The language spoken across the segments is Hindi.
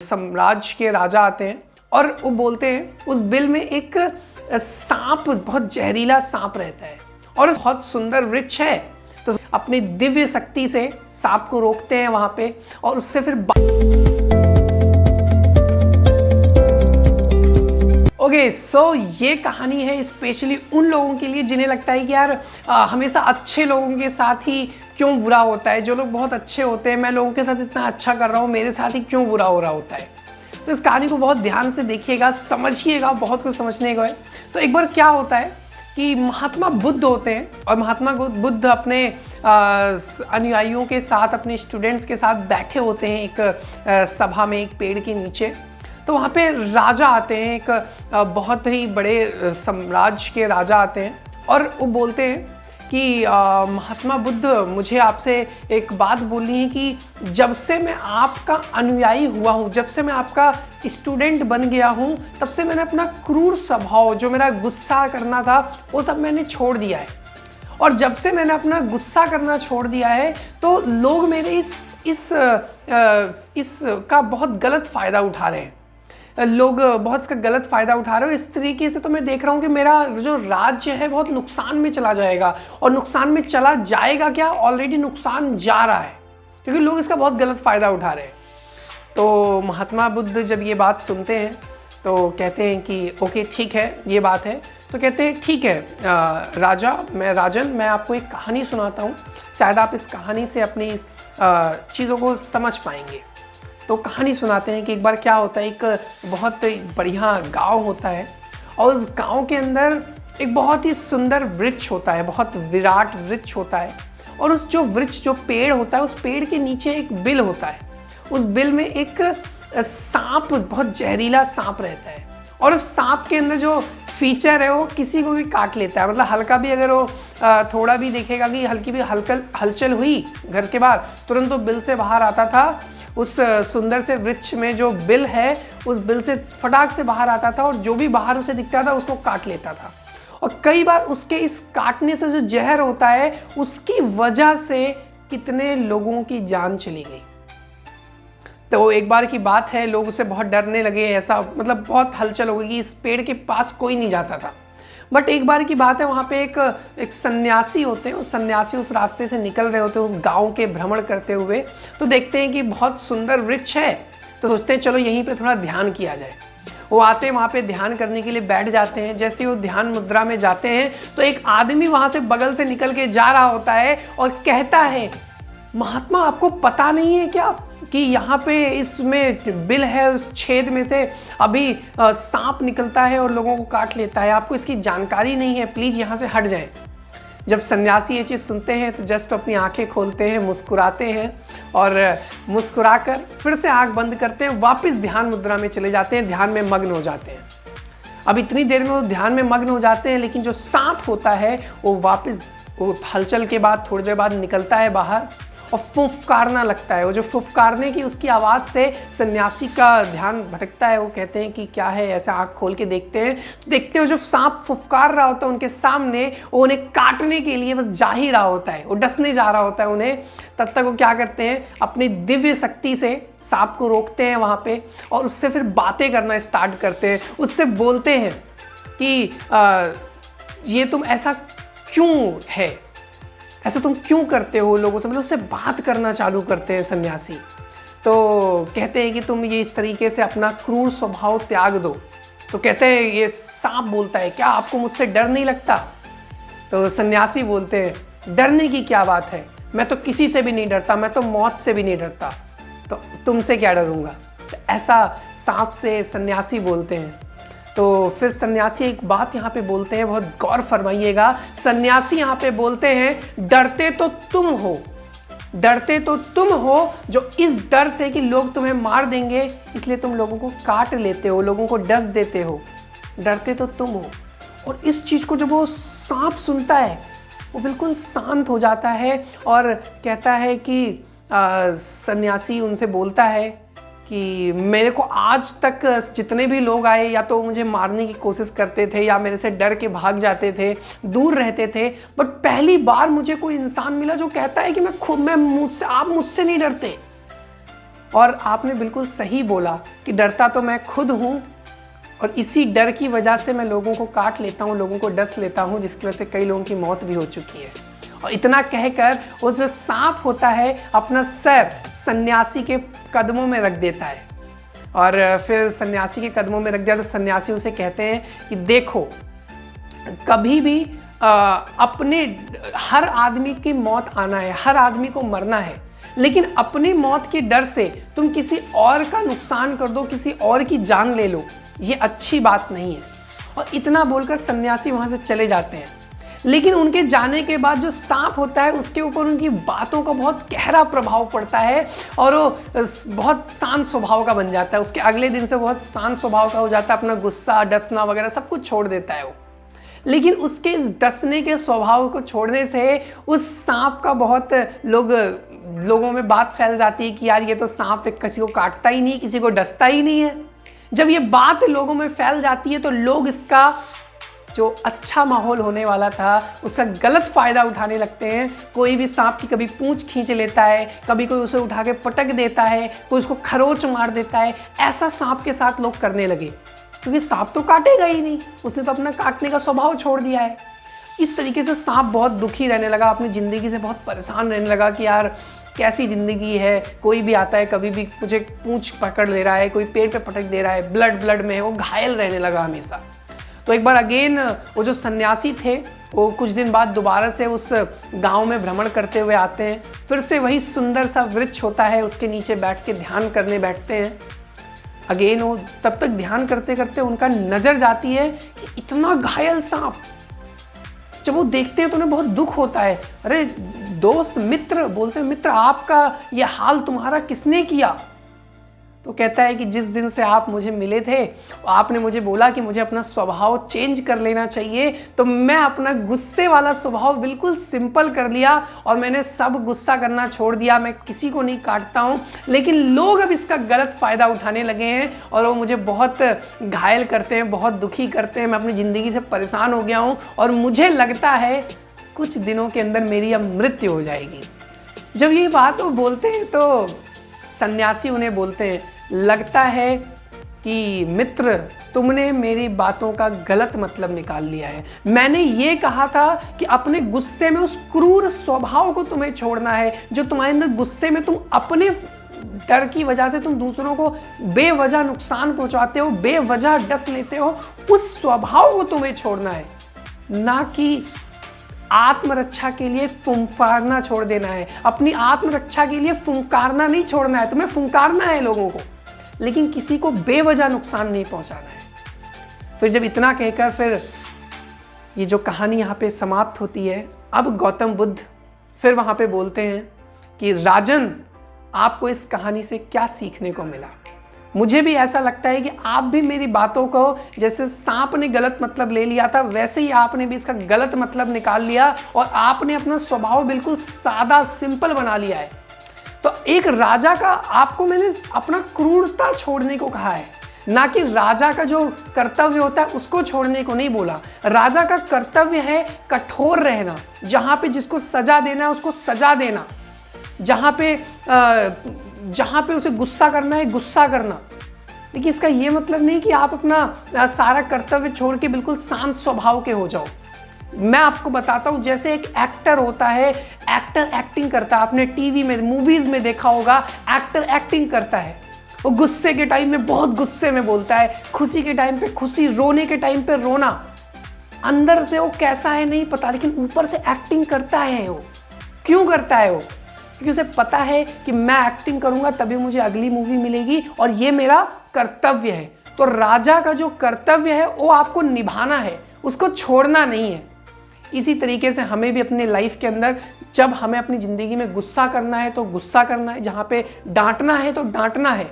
साम्राज्य के राजा आते हैं और वो बोलते हैं उस बिल में एक सांप, बहुत जहरीला सांप रहता है और बहुत सुंदर वृक्ष है। तो अपनी दिव्य शक्ति से सांप को रोकते हैं वहां पे और उससे फिर ओके सो ये कहानी है स्पेशली उन लोगों के लिए जिन्हें लगता है कि यार हमेशा अच्छे लोगों के साथ ही क्यों बुरा होता है। जो लोग बहुत अच्छे होते हैं, मैं लोगों के साथ इतना अच्छा कर रहा हूँ, मेरे साथ ही क्यों बुरा हो रहा होता है। तो इस कहानी को बहुत ध्यान से देखिएगा, समझिएगा, बहुत कुछ समझने को है। तो एक बार क्या होता है कि महात्मा बुद्ध होते हैं और महात्मा बुद्ध अपने अनुयायियों के साथ, अपने स्टूडेंट्स के साथ बैठे होते हैं एक सभा में, एक पेड़ के नीचे। तो वहाँ पे राजा आते हैं, एक बहुत ही बड़े साम्राज्य के राजा आते हैं और वो बोलते हैं कि महात्मा बुद्ध, मुझे आपसे एक बात बोलनी है कि जब से मैं आपका अनुयायी हुआ हूँ, जब से मैं आपका स्टूडेंट बन गया हूँ, तब से मैंने अपना क्रूर स्वभाव, जो मेरा गुस्सा करना था, वो सब मैंने छोड़ दिया है। और जब से मैंने अपना गुस्सा करना छोड़ दिया है तो लोग मेरे इस का बहुत गलत फ़ायदा उठा रहे हैं। लोग बहुत इसका गलत फ़ायदा उठा रहे हो। इस तरीके से तो मैं देख रहा हूँ कि मेरा जो राज्य है बहुत नुकसान में चला जाएगा, और नुकसान में चला जाएगा क्या, ऑलरेडी नुकसान जा रहा है, क्योंकि लोग इसका बहुत गलत फ़ायदा उठा रहे हैं। तो महात्मा बुद्ध जब ये बात सुनते हैं तो कहते हैं कि ओके ठीक है, ये बात है। तो कहते हैं ठीक है राजन, मैं आपको एक कहानी सुनाता हूँ, शायद आप इस कहानी से अपनी इस चीज़ों को समझ पाएंगे। तो कहानी सुनाते हैं कि एक बार क्या होता है, एक बहुत बढ़िया गांव होता है और उस गांव के अंदर एक बहुत ही सुंदर वृक्ष होता है, बहुत विराट वृक्ष होता है। और उस जो वृक्ष, जो पेड़ होता है, उस पेड़ के नीचे एक बिल होता है। उस बिल में एक सांप, बहुत जहरीला सांप रहता है और उस सांप के अंदर जो फीचर है वो किसी को भी काट लेता है। मतलब हल्का भी अगर वो थोड़ा भी देखेगा कि हल्की भी हलचल हुई घर के बाहर, तुरंत वो बिल से बाहर आता था। उस सुंदर से वृक्ष में जो बिल है, उस बिल से फटाक से बाहर आता था और जो भी बाहर उसे दिखता था उसको काट लेता था। और कई बार उसके इस काटने से जो जहर होता है, उसकी वजह से कितने लोगों की जान चली गई। तो एक बार की बात है, लोग उसे बहुत डरने लगे, ऐसा मतलब बहुत हलचल हो गई कि इस पेड़ के पास कोई नहीं जाता था। बट एक बार की बात है, वहाँ पे एक सन्यासी होते हैं, उस सन्यासी उस रास्ते से निकल रहे होते हैं उस गांव के भ्रमण करते हुए। तो देखते हैं कि बहुत सुंदर वृक्ष है, तो सोचते हैं चलो यहीं पे थोड़ा ध्यान किया जाए। वो आते हैं, वहाँ पे ध्यान करने के लिए बैठ जाते हैं। जैसे वो ध्यान मुद्रा में जाते हैं तो एक आदमी वहाँ से बगल से निकल के जा रहा होता है और कहता है, महात्मा आपको पता नहीं है क्या कि यहाँ पे इसमें बिल है, उस छेद में से अभी सांप निकलता है और लोगों को काट लेता है, आपको इसकी जानकारी नहीं है, प्लीज़ यहाँ से हट जाएं। जब सन्यासी ये चीज़ सुनते हैं तो जस्ट अपनी आंखें खोलते हैं, मुस्कुराते हैं और मुस्कुराकर फिर से आंख बंद करते हैं, वापस ध्यान मुद्रा में चले जाते हैं, ध्यान में मग्न हो जाते हैं। अब इतनी देर में वो ध्यान में मग्न हो जाते हैं, लेकिन जो सांप होता है वो वापस, वो हलचल के बाद थोड़ी देर बाद निकलता है बाहर और फुफकारना लगता है। वो जो फुफकारने की उसकी आवाज़ से सन्यासी का ध्यान भटकता है। वो कहते हैं कि क्या है, ऐसा आँख खोल के देखते हैं तो देखते हो जो सांप फुफकार रहा होता है उनके सामने, वो उन्हें काटने के लिए बस जा ही रहा होता है, वो डसने जा रहा होता है उन्हें। तब तक वो क्या करते हैं, अपनी दिव्य शक्ति से सांप को रोकते हैं वहाँ पे और उससे फिर बातें करना स्टार्ट करते हैं। उससे बोलते हैं कि ये तुम ऐसा क्यों है, ऐसा तुम क्यों करते हो लोगों से, मतलब उससे बात करना चालू करते हैं सन्यासी। तो कहते हैं कि तुम ये इस तरीके से अपना क्रूर स्वभाव त्याग दो। तो कहते हैं, ये सांप बोलता है, क्या आपको मुझसे डर नहीं लगता। तो सन्यासी बोलते हैं, डरने की क्या बात है, मैं तो किसी से भी नहीं डरता, मैं तो मौत से भी नहीं डरता, तो तुमसे क्या डरूंगा। तो ऐसा सांप से सन्यासी बोलते हैं। तो फिर सन्यासी एक बात यहाँ पे बोलते हैं, बहुत गौर फरमाइएगा। सन्यासी यहाँ पे बोलते हैं, डरते तो तुम हो, डरते तो तुम हो, जो इस डर से कि लोग तुम्हें मार देंगे इसलिए तुम लोगों को काट लेते हो, लोगों को डस देते हो, डरते तो तुम हो। और इस चीज़ को जब वो सांप सुनता है वो बिल्कुल शांत हो जाता है और कहता है कि सन्यासी उनसे बोलता है कि मेरे को आज तक जितने भी लोग आए, या तो मुझे मारने की कोशिश करते थे या मेरे से डर के भाग जाते थे, दूर रहते थे, बट पहली बार मुझे कोई इंसान मिला जो कहता है कि आप मुझसे नहीं डरते। और आपने बिल्कुल सही बोला कि डरता तो मैं खुद हूँ और इसी डर की वजह से मैं लोगों को काट लेता हूँ, लोगों को डस लेता हूँ, जिसकी वजह से कई लोगों की मौत भी हो चुकी है। और इतना कहकर वो जो सांप होता है अपना सर सन्यासी के कदमों में रख देता है और फिर सन्यासी के कदमों में रख दिया तो सन्यासी उसे कहते हैं कि देखो, कभी भी अपने हर आदमी की मौत आना है, हर आदमी को मरना है, लेकिन अपनी मौत के डर से तुम किसी और का नुकसान कर दो, किसी और की जान ले लो, ये अच्छी बात नहीं है। और इतना बोलकर सन्यासी वहाँ से चले जाते हैं। लेकिन उनके जाने के बाद जो सांप होता है उसके ऊपर उनकी बातों का बहुत गहरा प्रभाव पड़ता है और वो बहुत शांत स्वभाव का बन जाता है। उसके अगले दिन से बहुत शांत स्वभाव का हो जाता है, अपना गुस्सा डसना वगैरह सब कुछ छोड़ देता है वो। लेकिन उसके इस डसने के स्वभाव को छोड़ने से उस सांप का बहुत लोगों में बात फैल जाती है कि यार ये तो सांप किसी को काटता ही नहीं, किसी को डसता ही नहीं है। जब ये बात लोगों में फैल जाती है तो लोग इसका जो अच्छा माहौल होने वाला था उसका गलत फायदा उठाने लगते हैं। कोई भी सांप की कभी पूंछ खींच लेता है, कभी कोई उसे उठा के पटक देता है, कोई उसको खरोच मार देता है। ऐसा सांप के साथ लोग करने लगे क्योंकि सांप तो काटेगा ही नहीं, उसने तो अपना काटने का स्वभाव छोड़ दिया है। इस तरीके से सांप बहुत दुखी रहने लगा, अपनी ज़िंदगी से बहुत परेशान रहने लगा कि यार कैसी ज़िंदगी है, कोई भी आता है कभी भी मुझे पूंछ पकड़ ले रहा है, कोई पेट पे पटक दे रहा है, ब्लड में है, वो घायल रहने लगा हमेशा। तो एक बार अगेन वो जो सन्यासी थे वो कुछ दिन बाद दोबारा से उस गांव में भ्रमण करते हुए आते हैं। फिर से वही सुंदर सा वृक्ष होता है, उसके नीचे बैठ के ध्यान करने बैठते हैं। अगेन वो तब तक ध्यान करते करते उनका नज़र जाती है कि इतना घायल सांप। जब वो देखते हैं तो उन्हें बहुत दुख होता है। अरे दोस्त, मित्र, बोलते हैं मित्र आपका ये हाल तुम्हारा किसने किया? तो कहता है कि जिस दिन से आप मुझे मिले थे आपने मुझे बोला कि मुझे अपना स्वभाव चेंज कर लेना चाहिए, तो मैं अपना गुस्से वाला स्वभाव बिल्कुल सिंपल कर लिया और मैंने सब गुस्सा करना छोड़ दिया। मैं किसी को नहीं काटता हूँ, लेकिन लोग अब इसका गलत फ़ायदा उठाने लगे हैं और वो मुझे बहुत घायल करते हैं, बहुत दुखी करते हैं। मैं अपनी ज़िंदगी से परेशान हो गया हूँ और मुझे लगता है कुछ दिनों के अंदर मेरी अब मृत्यु हो जाएगी। जब ये बात वो बोलते हैं तो सन्यासी उन्हें बोलते हैं, लगता है कि मित्र तुमने मेरी बातों का गलत मतलब निकाल लिया है। मैंने ये कहा था कि अपने गुस्से में उस क्रूर स्वभाव को तुम्हें छोड़ना है जो तुम्हारे अंदर गुस्से में तुम अपने डर की वजह से तुम दूसरों को बेवजह नुकसान पहुंचाते हो, बेवजह डस लेते हो, उस स्वभाव को तुम्हें छोड़ना है, ना कि आत्मरक्षा के लिए फुंकारना छोड़ देना है। अपनी आत्मरक्षा के लिए फुंकारना नहीं छोड़ना है, तुम्हें फुंकारना है लोगों को, लेकिन किसी को बेवजह नुकसान नहीं पहुंचाना है। फिर जब इतना कहकर फिर ये जो कहानी यहाँ पे समाप्त होती है, अब गौतम बुद्ध फिर वहाँ पे बोलते हैं कि राजन, आपको इस कहानी से क्या सीखने को मिला? मुझे भी ऐसा लगता है कि आप भी मेरी बातों को जैसे सांप ने गलत मतलब ले लिया था वैसे ही आपने भी इसका गलत मतलब निकाल लिया और आपने अपना स्वभाव बिल्कुल सादा सिंपल बना लिया है। तो एक राजा का आपको मैंने अपना क्रूरता छोड़ने को कहा है, ना कि राजा का जो कर्तव्य होता है उसको छोड़ने को नहीं बोला। राजा का कर्तव्य है कठोर रहना, जहाँ पे जिसको सजा देना है उसको सजा देना, जहाँ पे उसे गुस्सा करना है गुस्सा करना। लेकिन इसका ये मतलब नहीं कि आप अपना सारा कर्तव्य छोड़ के बिल्कुल शांत स्वभाव के हो जाओ। मैं आपको बताता हूँ, जैसे एक एक्टर होता है, एक्टर एक्टिंग करता है, आपने टीवी में मूवीज में देखा होगा, एक्टर एक्टिंग करता है, वो गुस्से के टाइम में बहुत गुस्से में बोलता है, खुशी के टाइम पे खुशी, रोने के टाइम पे रोना। अंदर से वो कैसा है नहीं पता, लेकिन ऊपर से एक्टिंग करता है। वो क्यों करता है? वो क्योंकि उसे पता है कि मैं एक्टिंग करूंगा तभी मुझे अगली मूवी मिलेगी और ये मेरा कर्तव्य है। तो राजा का जो कर्तव्य है वो आपको निभाना है, उसको छोड़ना नहीं है। इसी तरीके से हमें भी अपने लाइफ के अंदर जब हमें अपनी ज़िंदगी में गुस्सा करना है तो गुस्सा करना है, जहाँ पे डांटना है तो डांटना है,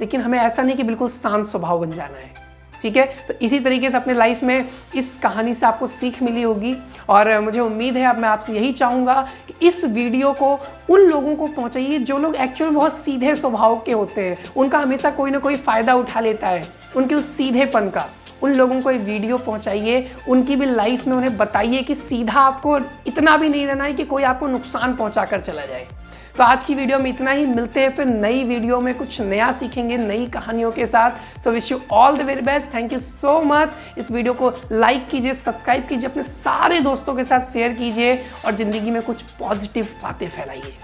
लेकिन हमें ऐसा नहीं कि बिल्कुल शांत स्वभाव बन जाना है। ठीक है, तो इसी तरीके से अपने लाइफ में इस कहानी से आपको सीख मिली होगी और मुझे उम्मीद है, अब मैं आपसे यही चाहूँगा कि इस वीडियो को उन लोगों को पहुँचाइए जो लोग एक्चुअली बहुत सीधे स्वभाव के होते हैं, उनका हमेशा कोई ना कोई फ़ायदा उठा लेता है उनके उस सीधेपन का। उन लोगों को ये वीडियो पहुंचाइए, उनकी भी लाइफ में उन्हें बताइए कि सीधा आपको इतना भी नहीं रहना है कि कोई आपको नुकसान पहुंचा कर चला जाए। तो आज की वीडियो में इतना ही, मिलते हैं फिर नई वीडियो में, कुछ नया सीखेंगे नई कहानियों के साथ। So wish you all the very best, thank you so much. इस वीडियो को लाइक कीजिए, सब्सक्राइब कीजिए, अपने सारे दोस्तों के साथ शेयर कीजिए और ज़िंदगी में कुछ पॉजिटिव बातें फैलाइए।